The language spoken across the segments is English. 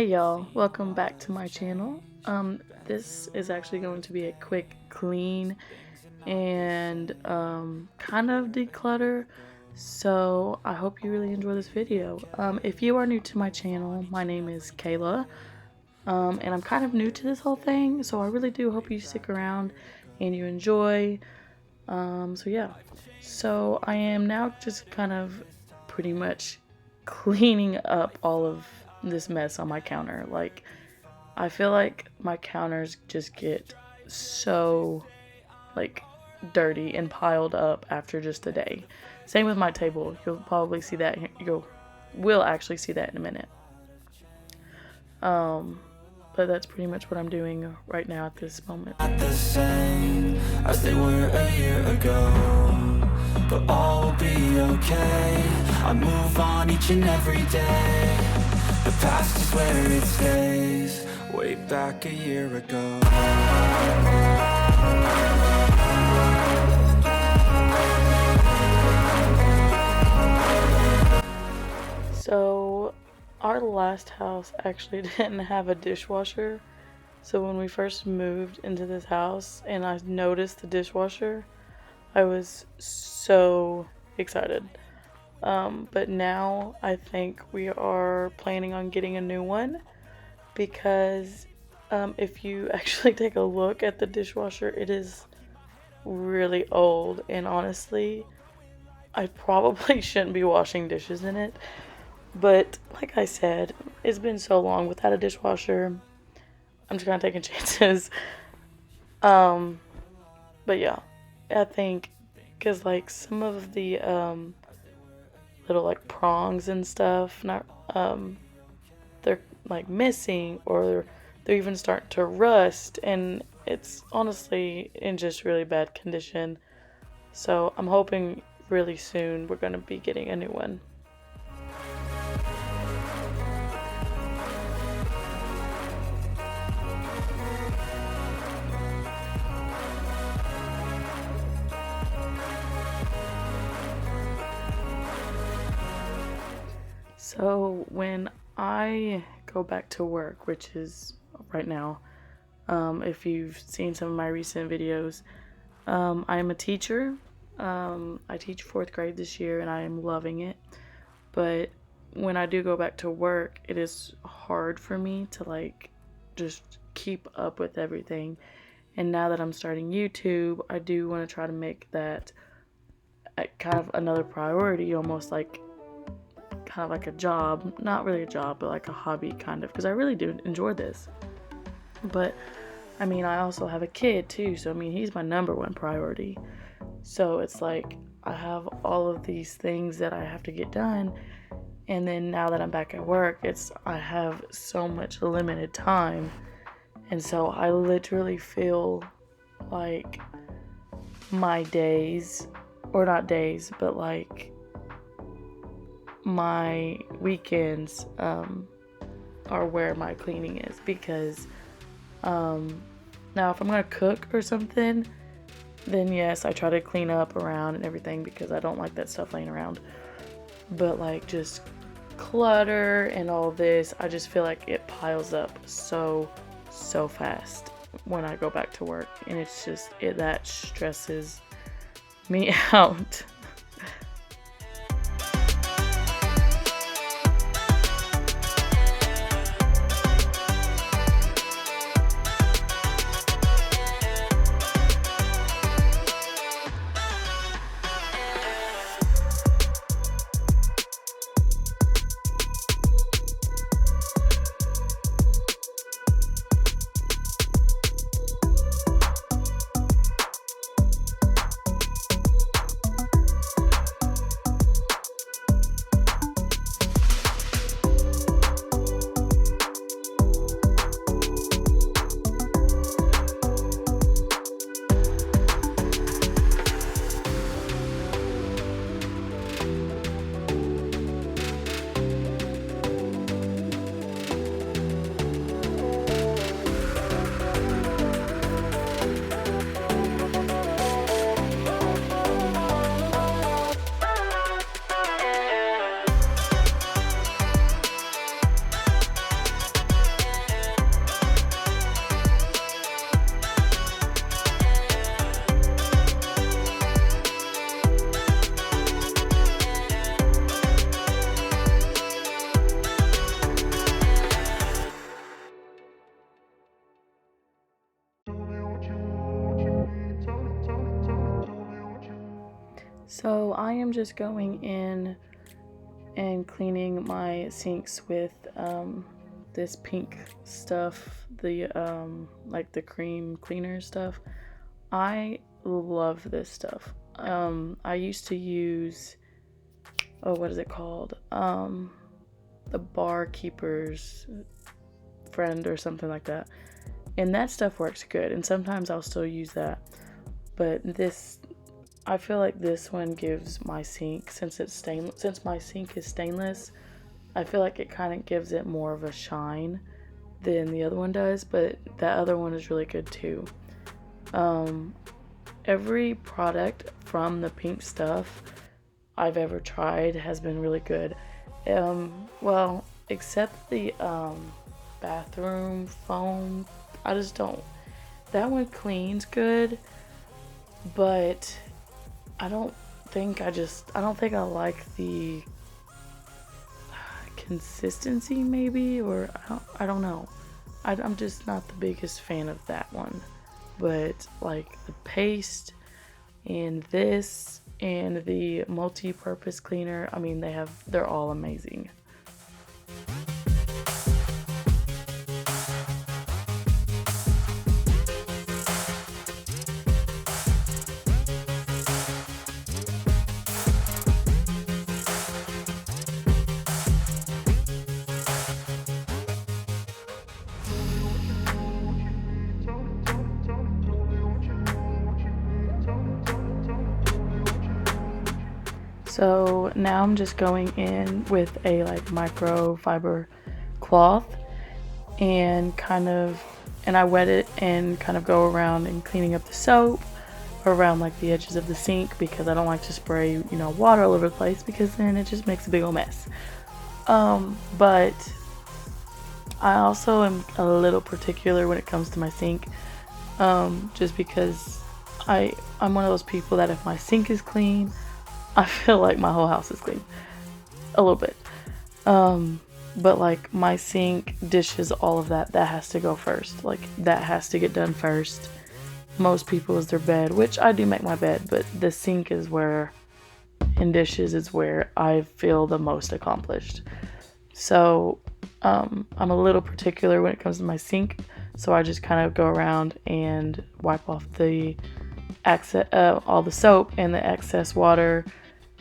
Hey y'all, welcome back to my channel. This is actually going to be a quick clean and kind of declutter. So I hope you really enjoy this video. If you are new to my channel, my name is Kayla, and I'm kind of new to this whole thing. So I really do hope you stick around and you enjoy. So yeah, so I am now just kind of pretty much cleaning up all of this mess on my counter. Like, I feel like my counters just get so like dirty and piled up after just a day. Same with my table. You'll probably see that will actually see that in a minute. But that's pretty much what I'm doing right now at this moment. Not the same as they were a year ago, but all will be okay. I move on each and every day. The past is where it stays. Way back a year ago. So our last house actually didn't have a dishwasher. So when we first moved into this house and I noticed the dishwasher, I was so excited. But now I think we are planning on getting a new one because if you actually take a look at the dishwasher, it is really old, and honestly, I probably shouldn't be washing dishes in it. But like I said, it's been so long without a dishwasher. I'm just kind of taking chances. But yeah, I think because like some of the little like prongs and stuff, not they're like missing, or they're even starting to rust, and it's honestly in just really bad condition. So I'm hoping really soon we're gonna be getting a new one. So when I go back to work, which is right now, if you've seen some of my recent videos, I am a teacher. I teach 4th grade this year and I am loving it. But when I do go back to work, it is hard for me to like just keep up with everything. And now that I'm starting YouTube, I do want to try to make that kind of another priority, almost like kind of like a job. Not really a job, but like a hobby kind of, because I really do enjoy this. But I mean, I also have a kid too, so I mean, he's my number one priority. So it's like I have all of these things that I have to get done, and then now that I'm back at work, I have so much limited time, and so I literally feel like my days, or not days, but like my weekends are where my cleaning is, because now if I'm gonna cook or something, then yes, I try to clean up around and everything because I don't like that stuff laying around. But like just clutter and all this, I just feel like it piles up so fast when I go back to work, and it's just that stresses me out. So I am just going in and cleaning my sinks with this pink stuff, the like the cream cleaner stuff. I love this stuff. I used to use, oh, what is it called? The barkeeper's friend or something like that. And that stuff works good. And sometimes I'll still use that. But this, I feel like this one gives my sink, since my sink is stainless, I feel like it kind of gives it more of a shine than the other one does, but that other one is really good too. Every product from the pink stuff I've ever tried has been really good. Well, except the bathroom foam. I just don't, that one cleans good, but I don't think I like the consistency maybe, or I don't know. I'm just not the biggest fan of that one. But like the paste and this and the multi-purpose cleaner, I mean, they're all amazing. So now I'm just going in with a like microfiber cloth and I wet it and kind of go around and cleaning up the soap around like the edges of the sink, because I don't like to spray, water all over the place, because then it just makes a big old mess. But I also am a little particular when it comes to my sink, just because I'm one of those people that if my sink is clean, I feel like my whole house is clean. A little bit. But like my sink, dishes, all of that has to go first. Like that has to get done first. Most people is their bed, which I do make my bed, but the sink is and dishes is where I feel the most accomplished. So I'm a little particular when it comes to my sink. So I just kind of go around and wipe off all the soap and the excess water,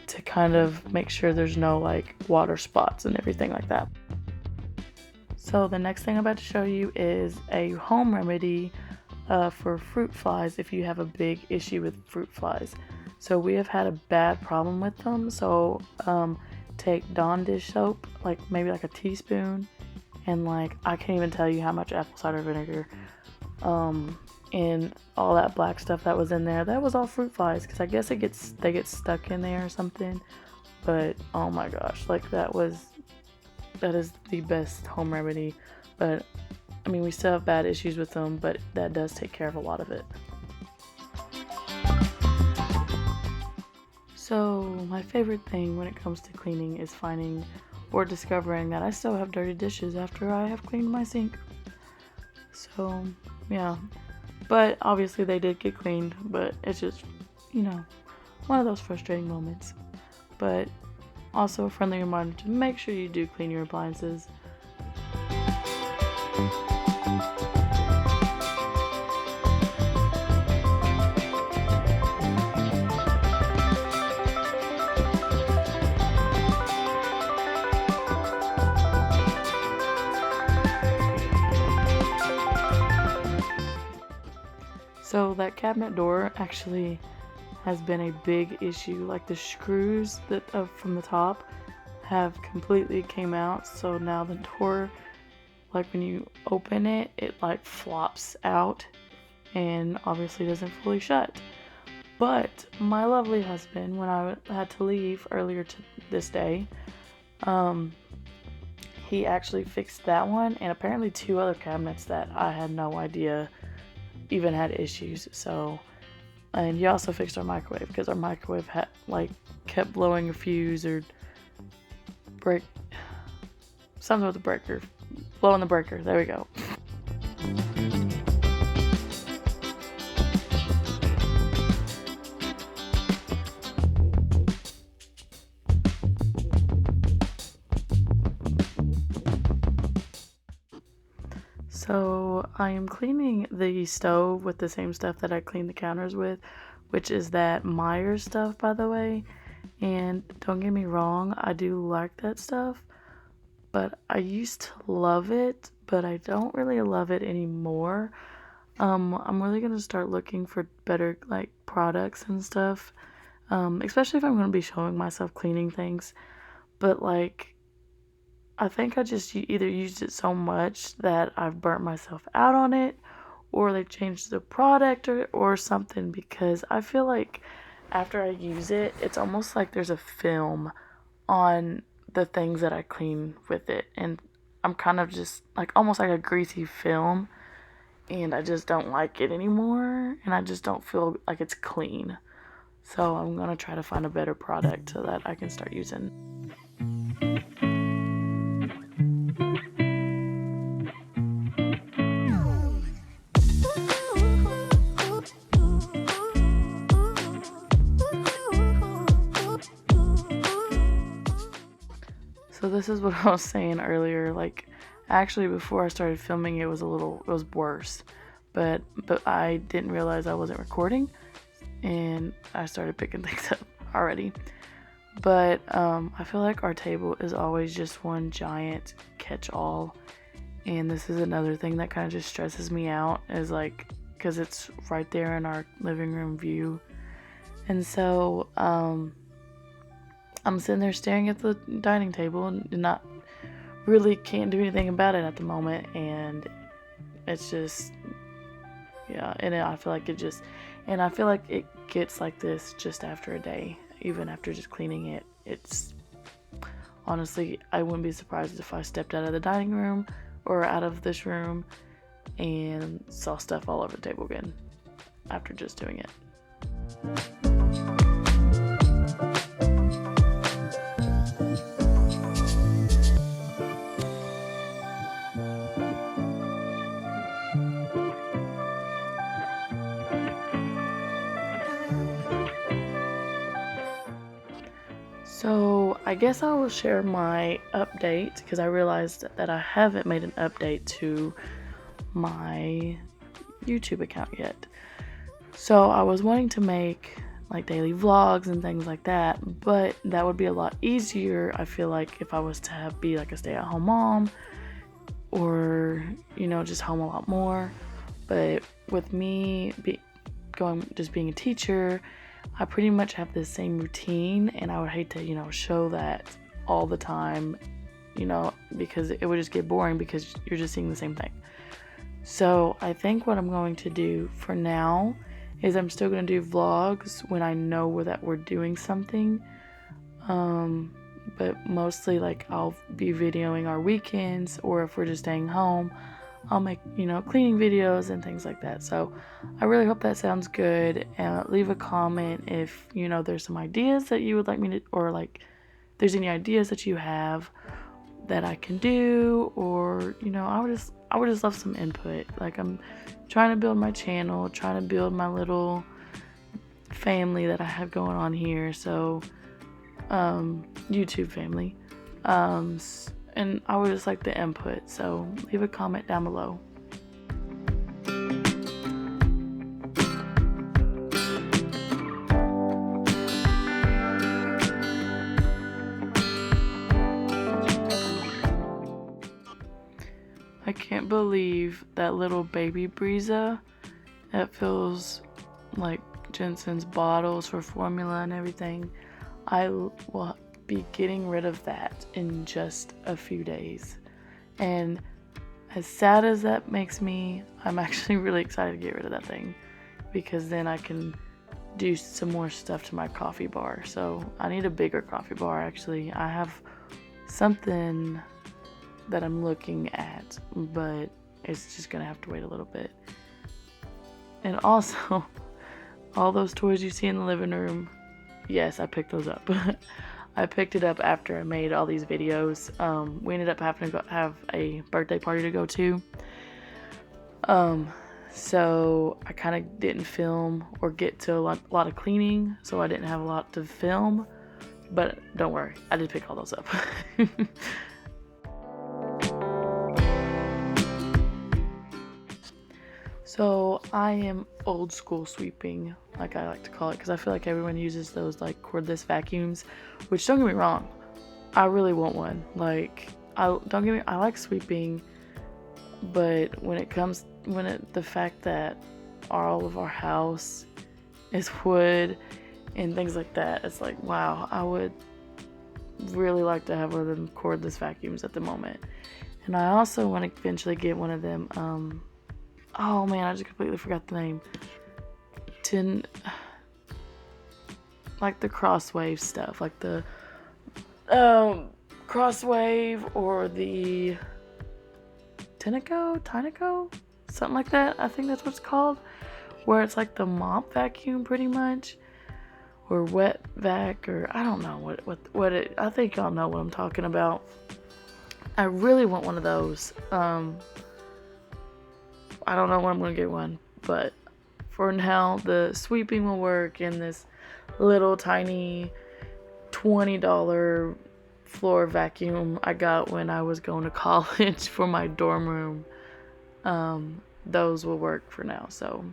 to kind of make sure there's no like water spots and everything like that. So the next thing I'm about to show you is a home remedy for fruit flies if you have a big issue with fruit flies. So we have had a bad problem with them. So take Dawn dish soap, like maybe like a teaspoon, and like I can't even tell you how much apple cider vinegar and all that black stuff that was in there. That was all fruit flies, because I guess they get stuck in there or something. But oh my gosh, like that is the best home remedy. But I mean, we still have bad issues with them, but that does take care of a lot of it. So my favorite thing when it comes to cleaning is finding or discovering that I still have dirty dishes after I have cleaned my sink. So yeah, but obviously they did get cleaned, but it's just, one of those frustrating moments. But also a friendly reminder to make sure you do clean your appliances. So that cabinet door actually has been a big issue. Like the screws that from the top have completely came out. So now the door, like when you open it, it like flops out and obviously doesn't fully shut. But my lovely husband, when I had to leave earlier this day, he actually fixed that one and apparently 2 other cabinets that I had no idea even had issues. So, and he also fixed our microwave, because our microwave had kept blowing a fuse or something with the breaker, blowing the breaker. There we go. So I am cleaning the stove with the same stuff that I clean the counters with, which is that Myers stuff, by the way. And don't get me wrong, I do like that stuff, but I used to love it, but I don't really love it anymore. I'm really gonna start looking for better like products and stuff, especially if I'm gonna be showing myself cleaning things. But like, I think I just either used it so much that I've burnt myself out on it, or they changed the product or something, because I feel like after I use it, it's almost like there's a film on the things that I clean with it. And I'm kind of just like almost like a greasy film, and I just don't like it anymore, and I just don't feel like it's clean. So I'm gonna try to find a better product so that I can start using. So this is what I was saying earlier. Like, actually, before I started filming, it was worse, but I didn't realize I wasn't recording, and I started picking things up already. But I feel like our table is always just one giant catch-all, and this is another thing that kind of just stresses me out, is like, because it's right there in our living room view, and so I'm sitting there staring at the dining table and not really can't do anything about it at the moment, and it's just, yeah, and I feel like it gets like this just after a day, even after just cleaning it. It's honestly, I wouldn't be surprised if I stepped out of the dining room or out of this room and saw stuff all over the table again after just doing it. So I guess I will share my update, because I realized that I haven't made an update to my YouTube account yet. So I was wanting to make like daily vlogs and things like that, but that would be a lot easier, I feel like, if I was to be like a stay-at-home mom, or just home a lot more. But with me just being a teacher, I pretty much have the same routine, and I would hate to, show that all the time, because it would just get boring because you're just seeing the same thing. So I think what I'm going to do for now is I'm still going to do vlogs when I know that we're doing something. But mostly like I'll be videoing our weekends, or if we're just staying home, I'll make, cleaning videos and things like that. So I really hope that sounds good. Leave a comment if, there's some ideas that you would like me to, or like there's any ideas that you have that I can do, or, I would just love some input. Like, I'm trying to build my channel, trying to build my little family that I have going on here. So, YouTube family. And I would just like the input, so leave a comment down below. I can't believe that little baby Breeza that fills like Jensen's bottles for formula and everything. I will be getting rid of that in just a few days, and as sad as that makes me, I'm actually really excited to get rid of that thing, because then I can do some more stuff to my coffee bar. So I need a bigger coffee bar. Actually, I have something that I'm looking at, but it's just gonna have to wait a little bit. And also, all those toys you see in the living room, yes, I picked those up. I picked it up after I made all these videos. We ended up having to have a birthday party to go to. So I kind of didn't film or get to a lot of cleaning, so I didn't have a lot to film. But don't worry, I did pick all those up. So I am old school sweeping, like I like to call it, because I feel like everyone uses those like cordless vacuums, which don't get me wrong, I really want one. Like, I like sweeping, but the fact that all of our house is wood and things like that, it's like, wow, I would really like to have one of them cordless vacuums at the moment. And I also want to eventually get one of them, oh man, I just completely forgot the name. Like the crosswave stuff, like the crosswave or the Tyneco, something like that. I think that's what it's called, where it's like the mop vacuum pretty much, or wet vac, or I don't know what it. I think y'all know what I'm talking about. I really want one of those. I don't know when I'm gonna get one, but for now, the sweeping will work in this little tiny $20 floor vacuum I got when I was going to college for my dorm room. Those will work for now, so.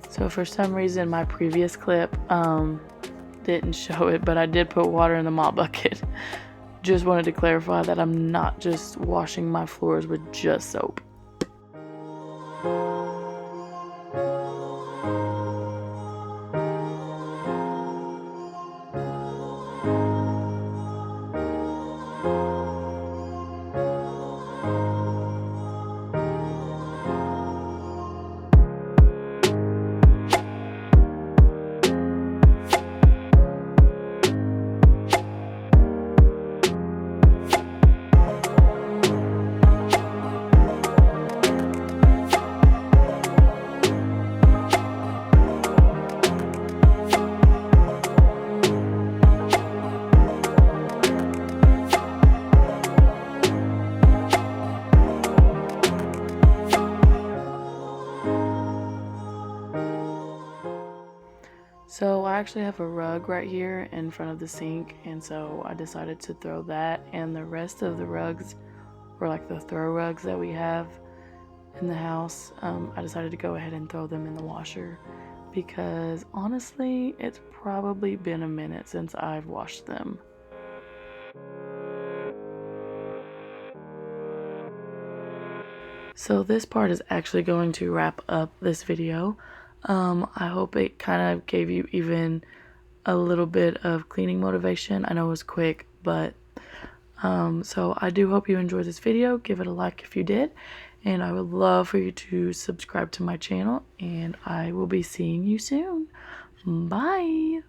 So for some reason my previous clip didn't show it, but I did put water in the mop bucket. Just wanted to clarify that I'm not just washing my floors with just soap. So I actually have a rug right here in front of the sink, and so I decided to throw that and the rest of the rugs, or like the throw rugs that we have in the house, I decided to go ahead and throw them in the washer because honestly it's probably been a minute since I've washed them. So this part is actually going to wrap up this video. I hope it kind of gave you even a little bit of cleaning motivation. I know it was quick, but so I do hope you enjoyed this video. Give it a like if you did, and I would love for you to subscribe to my channel, and I will be seeing you soon. Bye.